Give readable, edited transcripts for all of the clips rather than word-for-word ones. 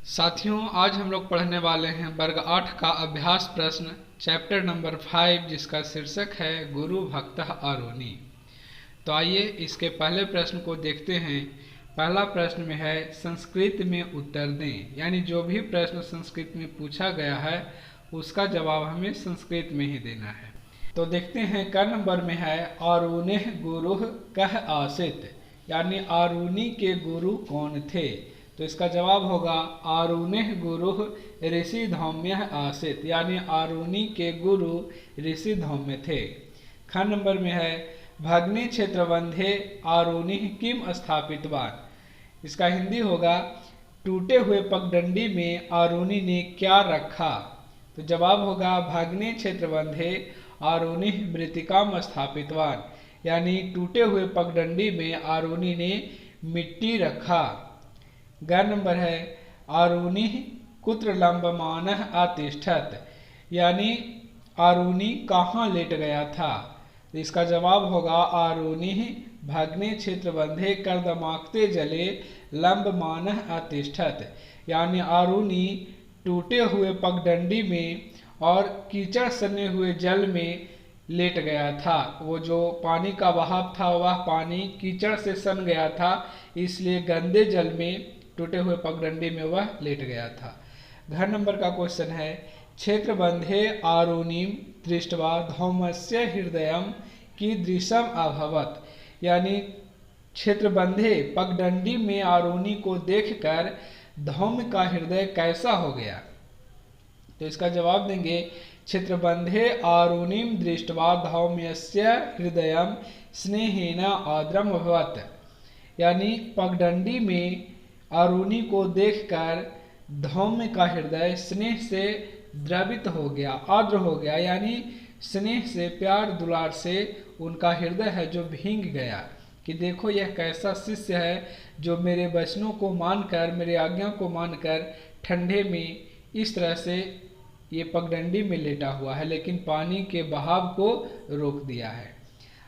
साथियों, आज हम लोग पढ़ने वाले हैं वर्ग 8 का अभ्यास प्रश्न चैप्टर नंबर 5, जिसका शीर्षक है गुरु भक्तः आरुणि। तो आइए इसके पहले प्रश्न को देखते हैं। पहला प्रश्न में है संस्कृत में उत्तर दें, यानी जो भी प्रश्न संस्कृत में पूछा गया है उसका जवाब हमें संस्कृत में ही देना है। तो देखते हैं, क नंबर में है आरुणिः गुरुः कः आसीत्, यानी आरुणि के गुरु कौन थे। तो इसका जवाब होगा आरुणिः गुरुः ऋषि धौम्यः आसीत्, यानी आरुणि के गुरु ऋषि धौम्य थे। ख नंबर में है भग्नि क्षेत्रबंधे आरुणिः किम स्थापितवान्। इसका हिंदी होगा टूटे हुए पगडंडी में आरुणि ने क्या रखा। तो जवाब होगा भग्नि क्षेत्रबंधे आरुणिः मृत्तिकाम स्थापितवान्, यानी टूटे हुए पगडंडी में आरुणि ने मिट्टी रखा। ग नंबर है आरुणिः कुत्र लंबमानः अतिष्ठत्, यानी आरुणि कहाँ लेट गया था। तो इसका जवाब होगा आरुणिः भग्ने क्षेत्रबंधे कर्दमाक्ते जले लंबमानः अतिष्ठत्, यानी आरुणि टूटे हुए पगडंडी में और कीचड़ सने हुए जल में लेट गया था। वो जो पानी का बहाव था वह पानी कीचड़ से सन गया था, इसलिए गंदे जल में टूटे हुए पगडंडी में वह लेट गया था। घर नंबर का क्वेश्चन है क्षेत्रबंधे आरुणिं दृष्ट्वा धौम्यस्य हृदयं कीदृशम् अभवत्, यानी क्षेत्रबंधे पगडंडी में आरुणि को देखकर धौम्य का हृदय कैसा हो गया। तो इसका जवाब देंगे क्षेत्रबंधे आरुणिं दृष्ट्वा धौम्यस्य हृदयं स्नेहेन आर्द्रम् अभवत्, यानी पगडंडी में आरुणि को देखकर धौम्य का हृदय स्नेह से द्रवित हो गया, आर्द्र हो गया, यानी स्नेह से प्यार दुलार से उनका हृदय है जो भींग गया कि देखो यह कैसा शिष्य है जो मेरे वचनों को मानकर, मेरे आज्ञा को मानकर ठंडे में इस तरह से ये पगडंडी में लेटा हुआ है, लेकिन पानी के बहाव को रोक दिया है।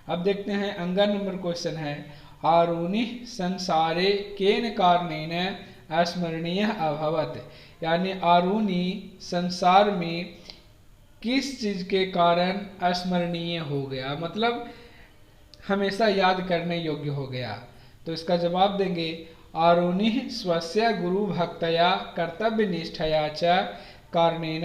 अब देखते हैं अंगा नंबर क्वेश्चन है आरुणिः संसारे केन कारणेन अस्मरणीयः अभवत्, यानी आरुणि संसार में किस चीज के कारण अस्मरणीय हो गया, मतलब हमेशा याद करने योग्य हो गया। तो इसका जवाब देंगे आरुणिः स्वस्य गुरु भक्तया कर्तव्यनिष्ठया च कारणेन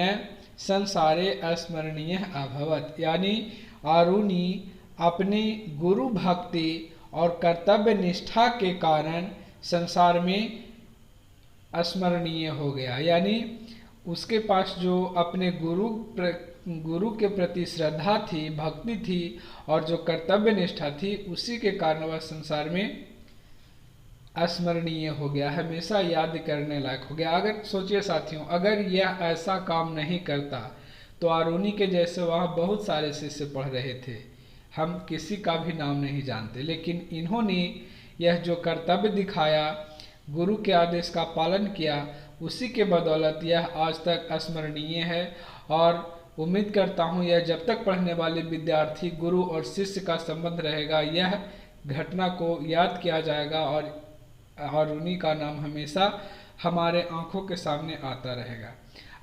संसारे अस्मरणीयः अभवत्, यानी आरुणि अपनी गुरु भक्ति और कर्तव्य निष्ठा के कारण संसार में अस्मरणीय हो गया, यानी उसके पास जो अपने गुरु के प्रति श्रद्धा थी, भक्ति थी और जो कर्तव्य निष्ठा थी, उसी के कारण वह संसार में अस्मरणीय हो गया, हमेशा याद करने लायक हो गया। अगर सोचिए साथियों, अगर यह ऐसा काम नहीं करता तो आरुणि के जैसे वहाँ बहुत सारे शिष्य पढ़ रहे थे, हम किसी का भी नाम नहीं जानते, लेकिन इन्होंने यह जो कर्तव्य दिखाया, गुरु के आदेश का पालन किया, उसी के बदौलत यह आज तक स्मरणीय है। और उम्मीद करता हूँ यह जब तक पढ़ने वाले विद्यार्थी गुरु और शिष्य का संबंध रहेगा, यह घटना को याद किया जाएगा और आरुणि का नाम हमेशा हमारे आंखों के सामने आता रहेगा।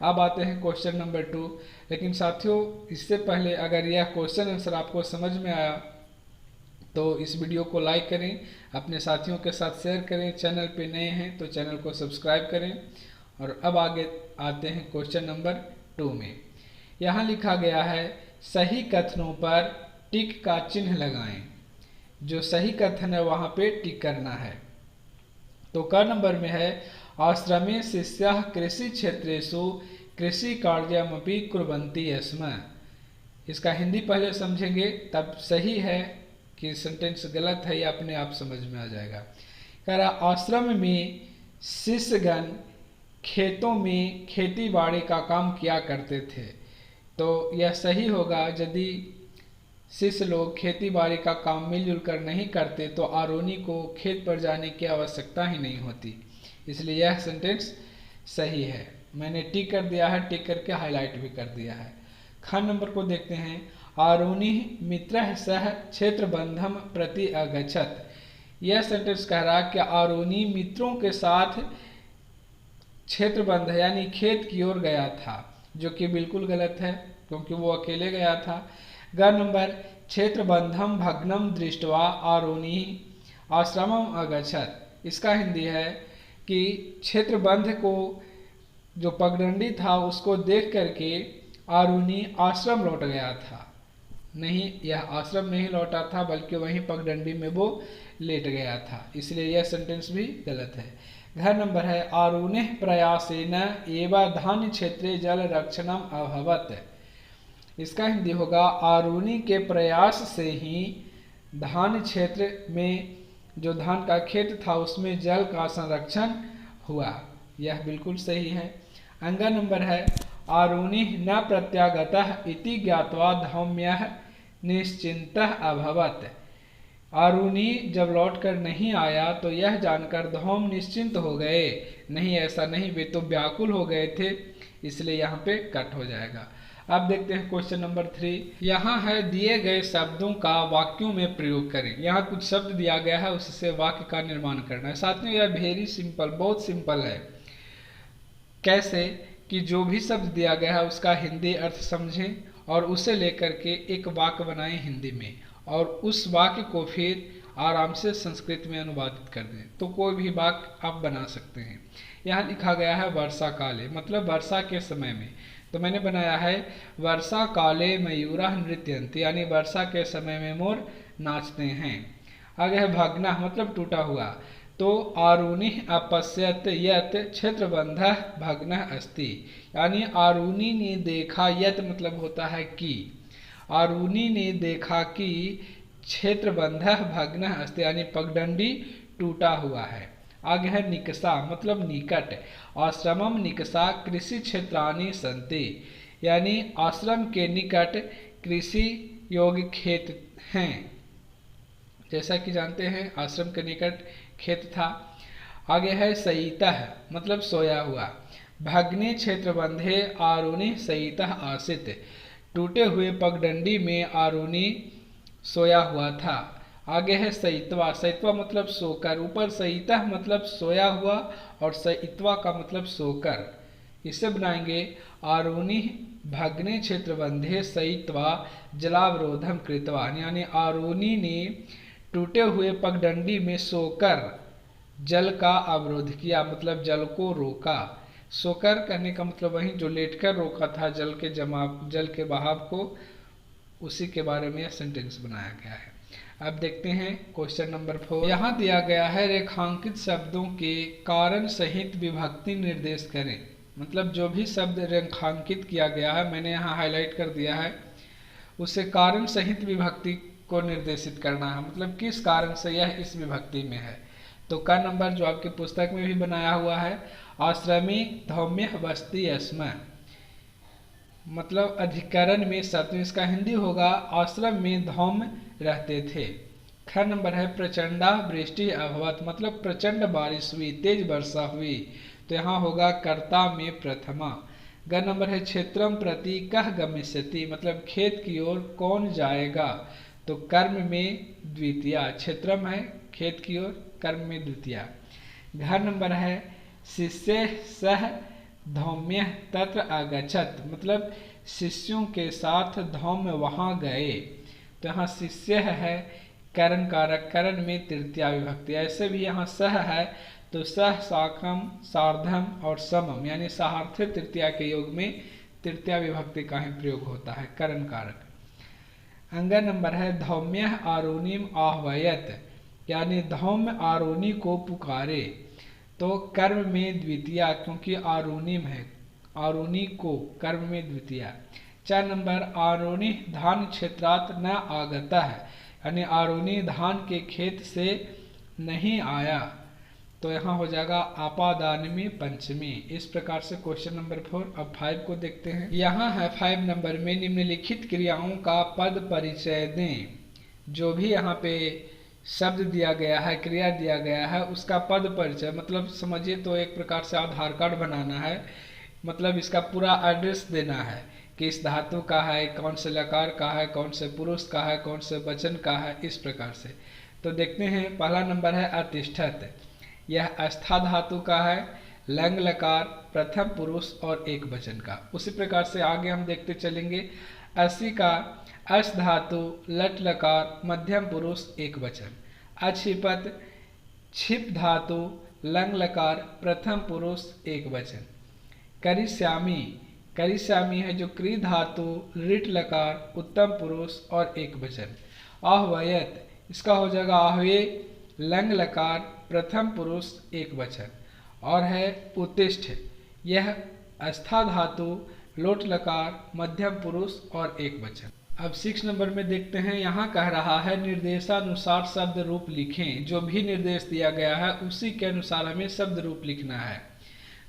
अब आते हैं क्वेश्चन नंबर 2। लेकिन साथियों, इससे पहले अगर यह क्वेश्चन आंसर आपको समझ में आया तो इस वीडियो को लाइक करें, अपने साथियों के साथ शेयर करें, चैनल पे नए हैं तो चैनल को सब्सक्राइब करें। और अब आगे आते हैं क्वेश्चन नंबर 2 में। यहाँ लिखा गया है सही कथनों पर टिक का चिन्ह लगाएं। जो सही कथन है वहाँ पे टिक करना है। तो क नंबर में है आश्रमे शिष्याः कृषि क्षेत्रेषु कृषि कार्यमपि कुर्वन्ति स्म। इसका हिंदी पहले समझेंगे तब सही है कि सेंटेंस गलत है, या अपने आप समझ में आ जाएगा। कह रहा आश्रम में शिष्यगण खेतों में खेती बाड़ी का काम किया करते थे। तो यह सही होगा, यदि शिष्य लोग खेती बाड़ी का काम मिलजुल कर नहीं करते तो आरुणि को खेत पर जाने की आवश्यकता ही नहीं होती, इसलिए यह सेंटेंस सही है। मैंने टिक कर दिया है, टिक करके हाईलाइट भी कर दिया है। ख नंबर को देखते हैं आरुणिः मित्रः सह क्षेत्रबंधम प्रति अगच्छत्। यह सेंटेंस कह रहा है कि आरुणि मित्रों के साथ क्षेत्रबंध यानी खेत की ओर गया था, जो कि बिल्कुल गलत है क्योंकि वो अकेले गया था। ग नंबर क्षेत्रबंधम भग्नम दृष्ट्वा आरोनी आश्रमम अगच्छत। इसका हिंदी है कि क्षेत्रबंध को जो पगडंडी था उसको देख करके आरुणि आश्रम लौट गया था। नहीं, यह आश्रम नहीं लौटा था बल्कि वहीं पगडंडी में वो लेट गया था, इसलिए यह सेंटेंस भी गलत है। घर नंबर है आरुणे प्रयासेन एवं धान्य क्षेत्रे जल रक्षणम अभवत। इसका हिंदी होगा आरुणि के प्रयास से ही धान क्षेत्र में जो धान का खेत था उसमें जल का संरक्षण हुआ। यह बिल्कुल सही है। अंगा नंबर है आरुणि न प्रत्यागतः इति ज्ञात्वा धौम्यः निश्चिन्तः अभवत्। आरुणि जब लौट कर नहीं आया तो यह जानकर धौम निश्चिंत हो गए। नहीं, ऐसा नहीं, वे तो व्याकुल हो गए थे, इसलिए यहाँ पे कट हो जाएगा। अब देखते हैं क्वेश्चन नंबर 3। यहाँ है दिए गए शब्दों का वाक्यों में प्रयोग करें। यहाँ कुछ शब्द दिया गया है, उससे वाक्य का निर्माण करना है। साथियों यह वेरी सिंपल, बहुत सिंपल है। कैसे कि जो भी शब्द दिया गया है उसका हिंदी अर्थ समझें और उसे लेकर के एक वाक्य बनाएं हिंदी में, और उस वाक्य को फिर आराम से संस्कृत में अनुवादित कर दें, तो कोई भी वाक्य आप बना सकते हैं। यहाँ लिखा गया है वर्षा काले, मतलब वर्षा के समय में, तो मैंने बनाया है वर्षा काले मयूरा नृत्यन्ति, यानी वर्षा के समय में मोर नाचते हैं। आगे है भग्ना, मतलब टूटा हुआ, तो आरुणि अपश्यत यत क्षेत्रबंधः भग्नः अस्ति, यानी आरुणि ने देखा, यत मतलब होता है कि, आरुणि ने देखा कि क्षेत्रबंधः भग्नः अस्ति, यानी पगडंडी टूटा हुआ है। आगे है निकषा, मतलब निकट, आश्रमम निकषा कृषि क्षेत्राणि सन्ति, यानी आश्रम के निकट कृषि योग्य खेत हैं। जैसा कि जानते हैं आश्रम के निकट खेत था। आगे है शयितः, मतलब सोया हुआ, भग्ने क्षेत्रबंधे आरुणि शयितः आसीत्, टूटे हुए पगडंडी में आरुणि सोया हुआ था। आगे है शयित्वा, शयित्वा मतलब सोकर, ऊपर शयितः मतलब सोया हुआ और शयित्वा का मतलब सोकर। इसे बनाएंगे आरुणि भग्ने क्षेत्रबंधे शयित्वा जलावरोधम कृत्वा, यानी आरुणि ने टूटे हुए पगडंडी में सोकर जल का अवरोध किया, मतलब जल को रोका। सोकर कहने का मतलब वही जो लेटकर रोका था जल के बहाव को, उसी के बारे में यह सेंटेंस बनाया गया है। अब देखते हैं क्वेश्चन नंबर 4। यहाँ दिया गया है रेखांकित शब्दों के कारण सहित विभक्ति निर्देश करें, मतलब जो भी शब्द रेखांकित किया गया है मैंने यहाँ हाईलाइट कर दिया है, उसे कारण सहित विभक्ति को निर्देशित करना है, मतलब किस कारण से यह इस विभक्ति में है। तो का नंबर जो आपकी पुस्तक में भी बनाया हुआ है, आश्रमी धौम्य बस्ती अस्म, मतलब अधिकरण में सत्व, इसका हिंदी होगा आश्रम में धौम्य रहते थे। ख नंबर है प्रचंडा वृष्टि अभवत, मतलब प्रचंड बारिश हुई, तेज वर्षा हुई, तो यहाँ होगा कर्ता में प्रथमा। ग नंबर है क्षेत्रम प्रति कह गमिष्यति, मतलब खेत की ओर कौन जाएगा, तो कर्म में द्वितीया, क्षेत्रम है खेत की ओर, कर्म में द्वितीया। घ नंबर है शिष्य सह धौम्य तत्र अगच्छत, मतलब शिष्यों के साथ धौम्य वहाँ गए, तो यहाँ शिष्य है करण कारक, करण में तृतीया विभक्ति। ऐसे भी यहाँ सह है तो सह साकम सार्धम और समम, यानी सार्थ तृतीया के योग में तृतीया विभक्ति का ही प्रयोग होता है, करण कारक। अंग नंबर है धौम्य आरुणिम आह्वयत, यानी धौम्य आरुणि को पुकारे, तो कर्म में द्वितीया, क्योंकि आरुणिम है, आरुणि को कर्म में द्वितीया। 4 नंबर आरुणि धान क्षेत्रात न आगता है, यानी आरुणि धान के खेत से नहीं आया, तो यहाँ हो जाएगा आपादानमी पंचमी। इस प्रकार से क्वेश्चन नंबर 4। अब 5 को देखते हैं। यहाँ है 5 नंबर में निम्नलिखित क्रियाओं का पद परिचय दें। जो भी यहाँ पे शब्द दिया गया है, क्रिया दिया गया है, उसका पद परिचय, मतलब समझिए तो एक प्रकार से आधार कार्ड बनाना है, मतलब इसका पूरा एड्रेस देना है कि इस धातु का है, कौन से लकार का है, कौन से पुरुष का है, कौन से वचन का है, इस प्रकार से। तो देखते हैं, पहला नंबर है अतिष्ठत, यह अस्था धातु का है, लंग लकार प्रथम पुरुष और एक वचन का। उसी प्रकार से आगे हम देखते चलेंगे। असी का अस धातु लट लकार मध्यम पुरुष एक वचन। अछिपत छिप धातु लंग लकार प्रथम पुरुष एक वचन। करिश्यामी, करिश्यामी है जो क्री धातु रिट लकार उत्तम पुरुष और एक वचन। आहवयत, इसका हो जाएगा आहवे लंग लकार प्रथम पुरुष एक वचन। और है उत्तिष्ठ, यह अस्था धातु लोट लकार मध्यम पुरुष और एक वचन। अब 6 नंबर में देखते हैं। यहाँ कह रहा है निर्देशानुसार शब्द रूप लिखें। जो भी निर्देश दिया गया है उसी के अनुसार हमें शब्द रूप लिखना है।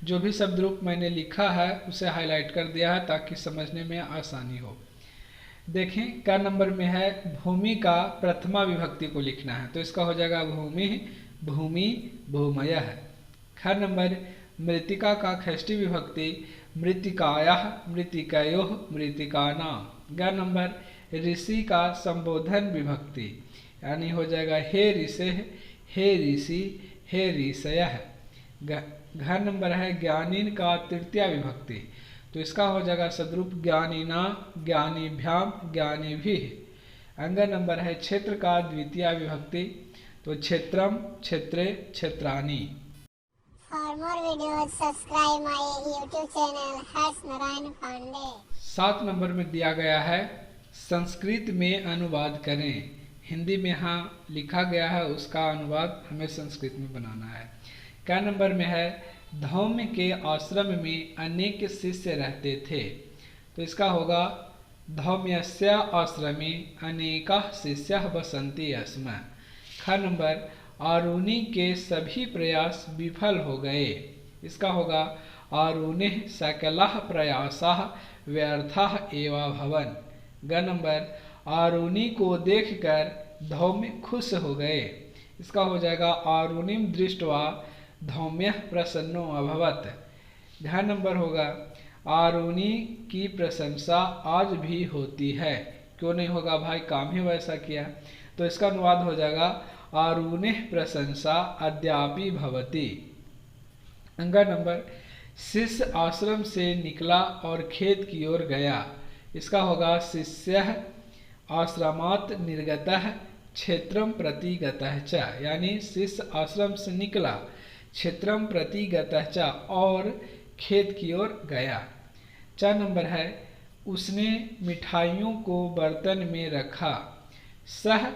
जो भी शब्द रूप मैंने लिखा है उसे हाईलाइट कर दिया है ताकि समझने में आसानी हो। देखें क नंबर में है भूमि का प्रथमा विभक्ति को लिखना है, तो इसका हो जाएगा भूमि भूमि भूमयः। ख नंबर मृतिका का षष्ठी विभक्ति मृतिकायाः मृतिकयोः मृतिकानां। ग नंबर ऋषि का संबोधन विभक्ति यानी हो जाएगा हे ऋषे हे ऋषि हे ऋषयः। घ नंबर है ज्ञानीन का तृतीया विभक्ति, तो इसका हो जाएगा सदरूप ज्ञानिना ज्ञानीभ्याम ज्ञानीभिः। अंग नंबर है क्षेत्र का द्वितीय विभक्ति, तो क्षेत्रम क्षेत्रे क्षेत्राणि। For more videos, subscribe my YouTube channel Harsh Narayan Pandey. 7 number में दिया गया है संस्कृत में अनुवाद करें। हिंदी में यहाँ लिखा गया है उसका अनुवाद हमें संस्कृत में बनाना है। क नंबर में है धौम्य के आश्रम में अनेक शिष्य रहते थे, तो इसका होगा धौम्यस्य आश्रमे अनेकाः शिष्याः वसन्ति स्म। ख नंबर आरुणि के सभी प्रयास विफल हो गए, इसका होगा आरुणिः सकलाः प्रयासाः व्यर्थाः एव भवन। ग नंबर आरुणि को देखकर धौम्य खुश हो गए, इसका हो जाएगा आरुणिं दृष्ट्वा धौम्यः प्रसन्नो अभवत्। घ नंबर होगा आरुणि की प्रशंसा आज भी होती है, क्यों नहीं होगा भाई, काम ही वैसा किया। तो इसका अनुवाद हो जाएगा आरुणिः प्रशंसा अद्यापि भवति। अंग नंबर शिष्य आश्रम से निकला और खेत की ओर गया, इसका होगा शिष्यः आश्रमात् निर्गतः क्षेत्रम प्रति गतः च, यानी शिष्य आश्रम से निकला क्षेत्रम प्रति गतः च और खेत की ओर गया। च नंबर है उसने मिठाइयों को बर्तन में रखा, सह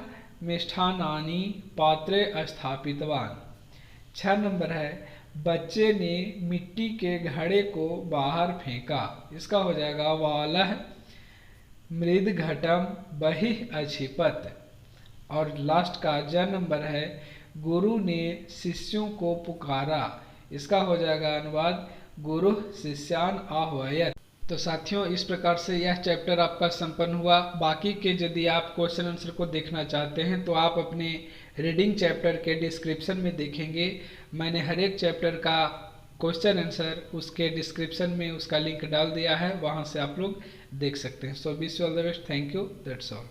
मिष्ठानानि पात्रे स्थापितवान। 6 नंबर है बच्चे ने मिट्टी के घड़े को बाहर फेंका, इसका हो जाएगा वालः मृद घटम बहिः अछिपत। और लास्ट का ज नंबर है गुरु ने शिष्यों को पुकारा, इसका हो जाएगा अनुवाद गुरु शिष्यान आह्वयत। तो साथियों इस प्रकार से यह चैप्टर आपका संपन्न हुआ। बाकी के यदि आप क्वेश्चन आंसर को देखना चाहते हैं तो आप अपने रीडिंग चैप्टर के डिस्क्रिप्शन में देखेंगे। मैंने हर एक चैप्टर का क्वेश्चन आंसर उसके डिस्क्रिप्शन में उसका लिंक डाल दिया है, वहां से आप लोग देख सकते हैं। So wish you all the best, thank you, that's all.